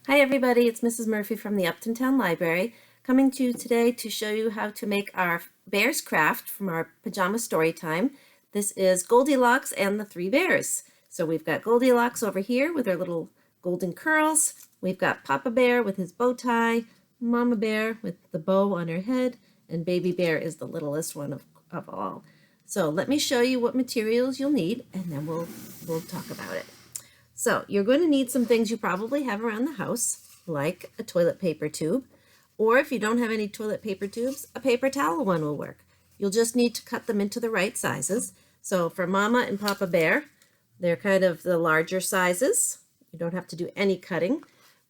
Hi everybody, it's Mrs. Murphy from the Upton Town Library, coming to you today to show you how to make our bear's craft from our pajama story time. This is Goldilocks and the Three Bears. So we've got Goldilocks over here with her little golden curls. We've got Papa Bear with his bow tie, Mama Bear with the bow on her head, and Baby Bear is the littlest one of all. So let me show you what materials you'll need and then we'll talk about it. So you're going to need some things you probably have around the house, like a toilet paper tube, or if you don't have any toilet paper tubes, a paper towel one will work. You'll just need to cut them into the right sizes. So for Mama and Papa Bear, they're kind of the larger sizes. You don't have to do any cutting.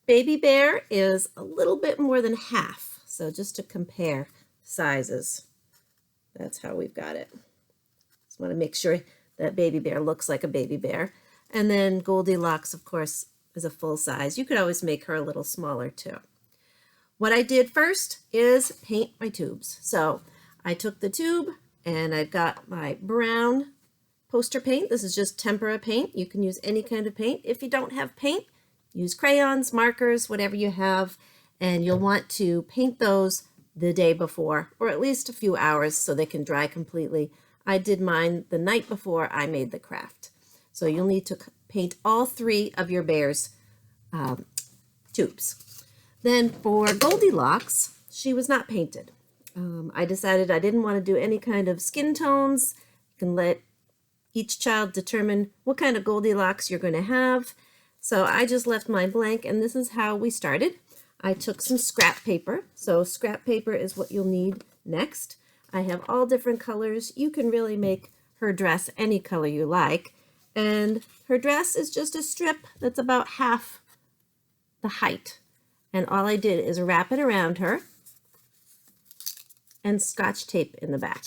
Baby Bear is a little bit more than half. So just to compare sizes, that's how we've got it. Just want to make sure that Baby Bear looks like a baby bear. And then Goldilocks, of course, is a full size. You could always make her a little smaller too. What I did first is paint my tubes. So I took the tube and I've got my brown poster paint. This is just tempera paint. You can use any kind of paint. If you don't have paint, use crayons, markers, whatever you have. And you'll want to paint those the day before, or at least a few hours so they can dry completely. I did mine the night before I made the craft. So you'll need to paint all three of your bear's tubes. Then for Goldilocks, she was not painted. I decided I didn't want to do any kind of skin tones. You can let each child determine what kind of Goldilocks you're going to have. So I just left mine blank, and this is how we started. I took some scrap paper. So scrap paper is what you'll need next. I have all different colors. You can really make her dress any color you like. And her dress is just a strip that's about half the height. And all I did is wrap it around her and Scotch tape in the back.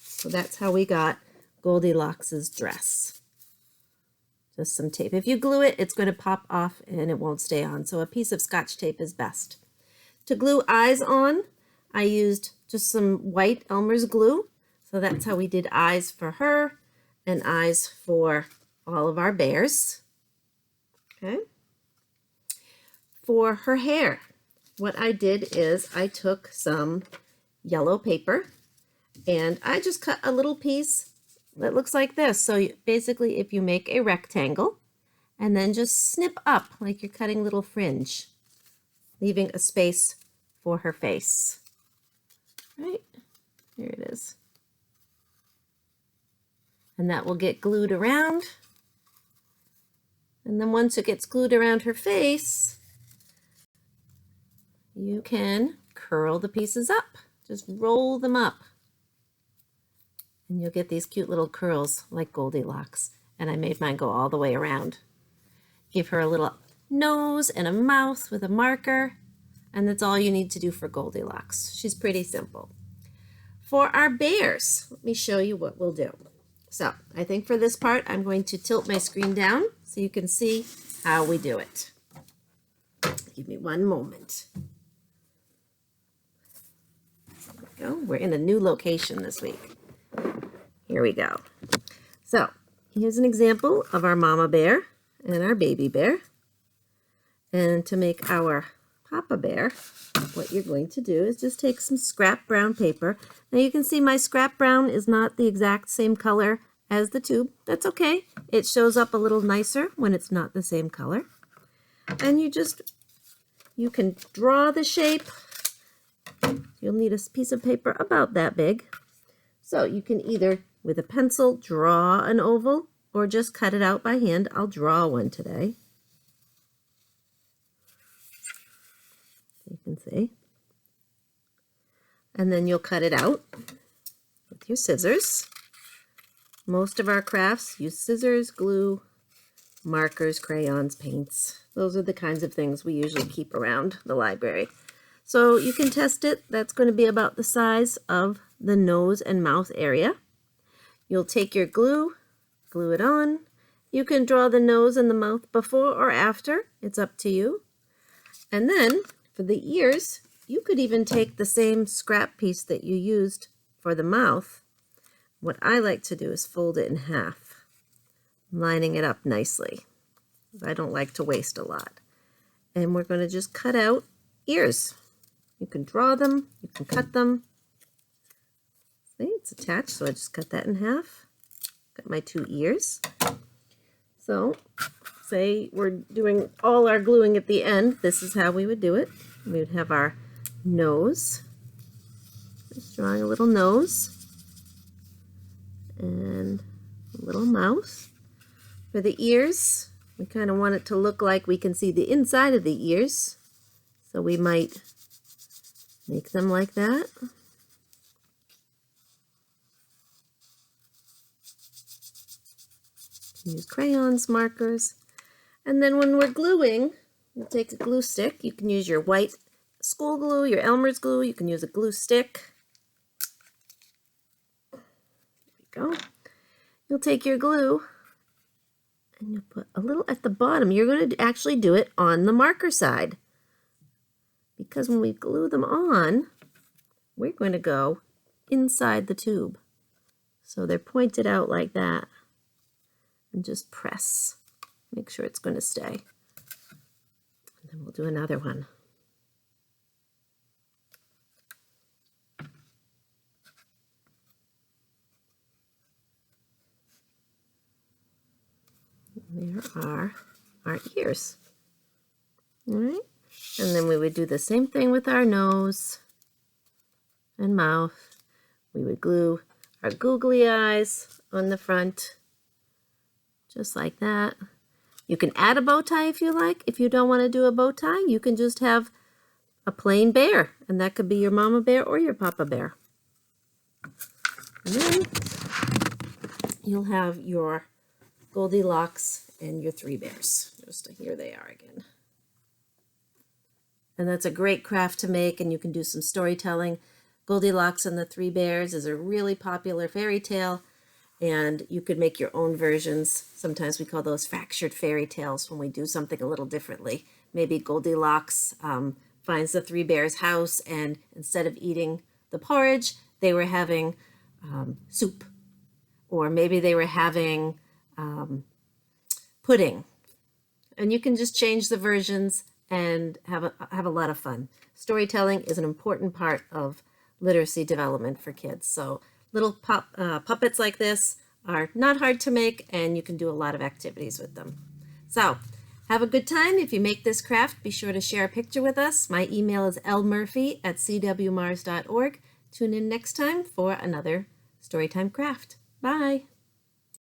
So that's how we got Goldilocks' dress. Just some tape. If you glue it, it's going to pop off and it won't stay on. So a piece of Scotch tape is best. To glue eyes on, I used just some white Elmer's glue. So that's how we did eyes for her and eyes for all of our bears. Okay. For her hair, what I did is I took some yellow paper and I just cut a little piece that looks like this. So basically, if you make a rectangle and then just snip up like you're cutting little fringe, leaving a space for her face. Right? Here it is. And that will get glued around. And then once it gets glued around her face, you can curl the pieces up. Just roll them up. And you'll get these cute little curls like Goldilocks. And I made mine go all the way around. Give her a little nose and a mouth with a marker. And that's all you need to do for Goldilocks. She's pretty simple. For our bears, let me show you what we'll do. So I think for this part, I'm going to tilt my screen down so you can see how we do it. Give me one moment. There we go. We're in a new location this week. Here we go. So here's an example of our mama bear and our baby bear. And to make our Papa Bear, what you're going to do is just take some scrap brown paper. Now you can see my scrap brown is not the exact same color as the tube. That's okay. It shows up a little nicer when it's not the same color. And you can draw the shape. You'll need a piece of paper about that big. So you can either, with a pencil, draw an oval or just cut it out by hand. I'll draw one today. You can see. And then you'll cut it out with your scissors. Most of our crafts use scissors, glue, markers, crayons, paints. Those are the kinds of things we usually keep around the library. So you can test it. That's going to be about the size of the nose and mouth area. You'll take your glue it on. You can draw the nose and the mouth before or after. It's up to you. And then for the ears, you could even take the same scrap piece that you used for the mouth. What I like to do is fold it in half, lining it up nicely. I don't like to waste a lot. and we're going to just cut out ears. You can draw them, you can cut them. See, it's attached, so I just cut that in half. Got my 2 ears. So, say we're doing all our gluing at the end, this is how we would do it. We would have our nose, just drawing a little nose, and a little mouth. For the ears, we kind of want it to look like we can see the inside of the ears, so we might make them like that. Use crayons, markers, and then when we're gluing, we'll take a glue stick. You can use your white school glue, your Elmer's glue. You can use a glue stick. There we go. You'll take your glue and you'll put a little at the bottom. You're going to actually do it on the marker side, because when we glue them on, we're going to go inside the tube. So they're pointed out like that. And just press. Make sure it's going to stay. And then we'll do another one. There are our ears. All right. And then we would do the same thing with our nose and mouth. We would glue our googly eyes on the front, just like that. You can add a bow tie if you like. If you don't want to do a bow tie, you can just have a plain bear, and that could be your mama bear or your papa bear. And then you'll have your Goldilocks and your 3 bears. Just here they are again. And that's a great craft to make, and you can do some storytelling. Goldilocks and the 3 bears is a really popular fairy tale, and you could make your own versions. Sometimes we call those fractured fairy tales when we do something a little differently. Maybe Goldilocks finds the 3 bears' house, and instead of eating the porridge, they were having soup. Or maybe they were having pudding. And you can just change the versions and have a lot of fun. Storytelling is an important part of literacy development for kids. So little puppets like this are not hard to make, and you can do a lot of activities with them. So have a good time. If you make this craft, be sure to share a picture with us. My email is lmurphy@cwmars.org. Tune in next time for another Storytime craft. Bye.